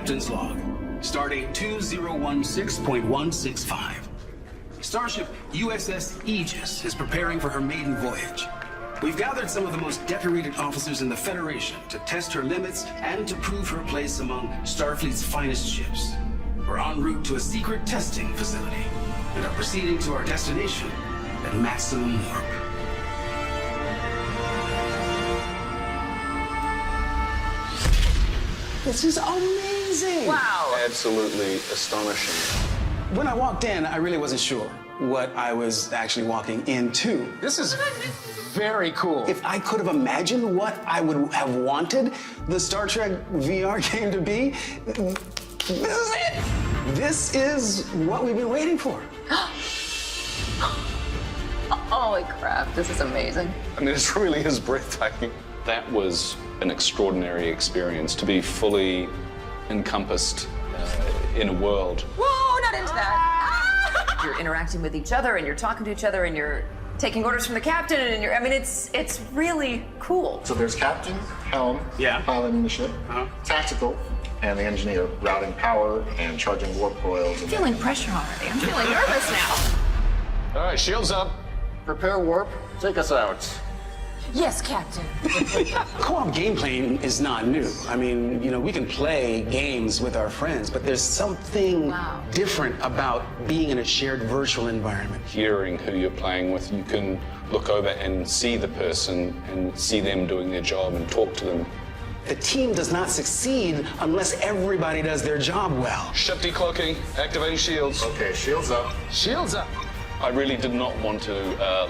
Captain's log. Stardate 2016.165. Starship USS Aegis is preparing for her maiden voyage. We've gathered some of the most decorated officers in the Federation to test her limits and to prove her place among Starfleet's finest ships. We're en route to a secret testing facility and are proceeding to our destination at maximum warp. This is amazing! Wow! Absolutely astonishing. When I walked in, I really wasn't sure what I was actually walking into. This is very cool. If I could have imagined what I would have wanted the Star Trek VR game to be, this is it! This is what we've been waiting for. Holy crap, this is amazing. I mean, it really is breathtaking. That was an extraordinary experience to be fully encompassed in a world. Whoa, not into that. You're interacting with each other and you're talking to each other and you're taking orders from the captain and I mean, it's really cool. So there's captain, helm, piloting the ship, tactical, and the engineer routing power and charging warp coils. I'm feeling pressure already. I'm feeling nervous now. All right, shields up. Prepare warp. Take us out. Yes, Captain. Co-op gameplay is not new. I mean, you know, we can play games with our friends, but there's something different about being in a shared virtual environment. Hearing who you're playing with, you can look over and see the person and see them doing their job and talk to them. The team does not succeed unless everybody does their job well. Ship decloaking, activating shields. Okay, shields up. Shields up. I really did not want to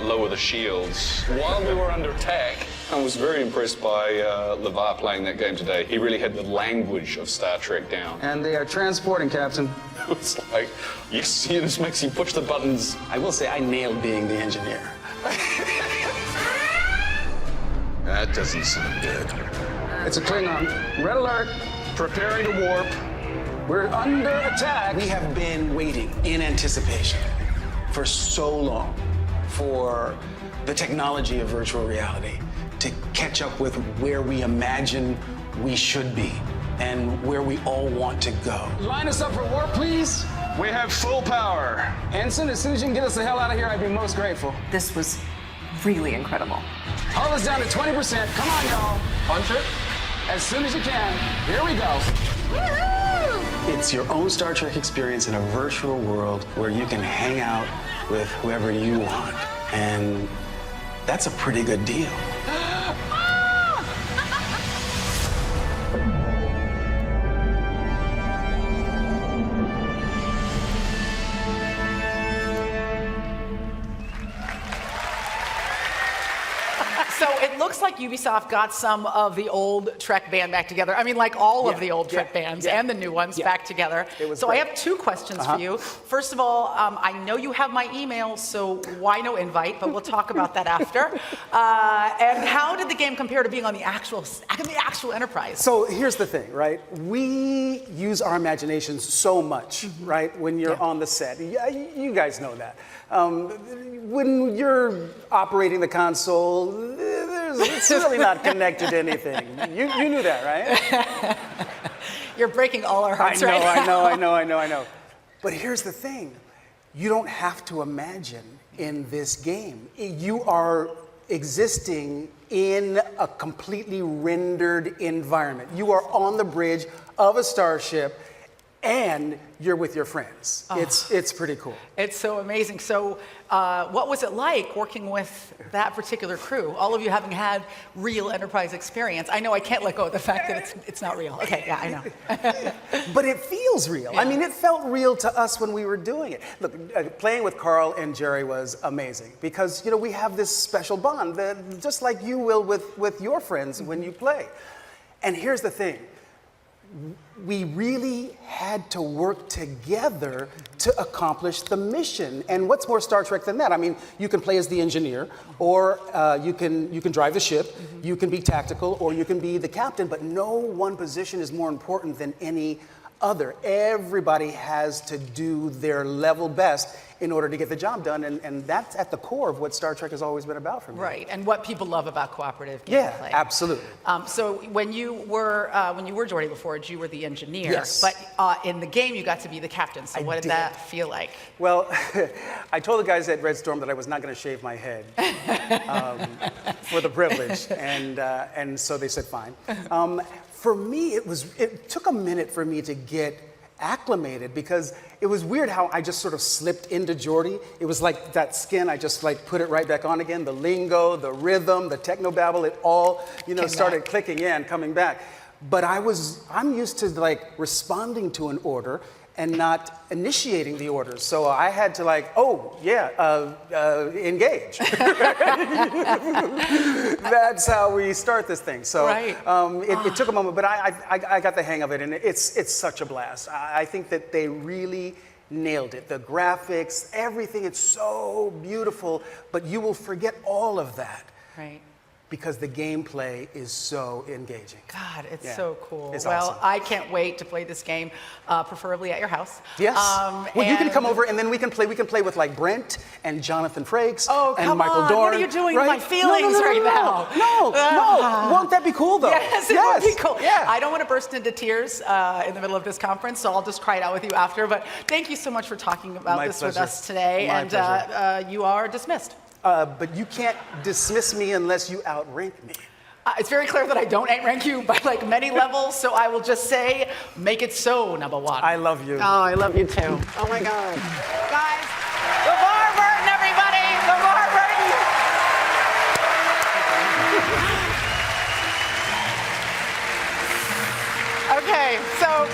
lower the shields. While we were under attack, I was very impressed by Levar playing that game today. He really had the language of Star Trek down. And they are transporting, Captain. It was like, yes, this makes you push the buttons. I will say I nailed being the engineer. That doesn't sound good. It's a Klingon. Red alert. Preparing to warp. We're under attack. We have been waiting in anticipation for so long for the technology of virtual reality to catch up with where we imagine we should be and where we all want to go. Line us up for warp, please. We have full power. Ensign, as soon as you can get us the hell out of here, I'd be most grateful. This was really incredible. Hull is down to 20%. Come on, y'all. Punch it. As soon as you can. Here we go. Woohoo! It's your own Star Trek experience in a virtual world where you can hang out with whoever you want. And that's a pretty good deal. So it looks like Ubisoft got some of the old Trek band back together. I mean, like all of the old Trek bands and the new ones back together. So great. I have two questions for you. First of all, I know you have my email, so why no invite? But we'll talk about that after. And how did the game compare to being on the actual Enterprise? So here's the thing, right? We use our imaginations so much, right? When you're on the set, you guys know that. When you're operating the console, it's really not connected to anything. You knew that, right? You're breaking all our hearts I know, right now. I know. But here's the thing. You don't have to imagine in this game. You are existing in a completely rendered environment. You are on the bridge of a starship and you're with your friends. It's pretty cool. It's so amazing. So what was it like working with that particular crew? All of you having had real Enterprise experience. I know I can't let go of the fact that it's not real. Okay, yeah, I know. But it feels real. Yeah. I mean, it felt real to us when we were doing it. Look, playing with Karl and Jeri was amazing because, you know, we have this special bond that just like you will with your friends when you play. And here's the thing. We really had to work together to accomplish the mission. And what's more Star Trek than that? I mean, you can play as the engineer, or you can drive the ship, you can be tactical, or you can be the captain, but no one position is more important than any other. Everybody has to do their level best in order to get the job done, and that's at the core of what Star Trek has always been about for me. Right, and what people love about cooperative gameplay. Yeah, absolutely. So when you were Geordi LaForge, you were the engineer. Yes. But in the game, you got to be the captain. So I what did that feel like? Well, I told the guys at Red Storm that I was not going to shave my head for the privilege, and so they said fine. For me, it took a minute for me to get acclimated because it was weird how I just sort of slipped into Geordi. It was like that skin, I just like put it right back on again. The lingo, the rhythm, the technobabble, it all, started clicking in, coming back. But I'm used to like responding to an order and not initiating the orders. So I had to engage. That's how we start this thing. So right. It took a moment, but I got the hang of it, and it's such a blast. I think that they really nailed it. The graphics, everything, it's so beautiful, but you will forget all of that. Right. Because the gameplay is so engaging. God, it's so cool. It's well, awesome. I can't wait to play this game, preferably at your house. Yes. Well, you can come over and then we can play with like Brent and Jonathan Frakes and Michael Dorn. What are you doing to my feelings now? No. Won't that be cool though? Yes, it would be cool. Yeah. I don't want to burst into tears in the middle of this conference, so I'll just cry it out with you after. But thank you so much for talking about this with us today. My pleasure. You are dismissed. But you can't dismiss me unless you outrank me. It's very clear that I don't outrank you by like many levels, so I will just say, make it so, number one. I love you. Oh, I love you too. Oh my God. Guys, Levar Burton, everybody! Levar Burton! Okay, so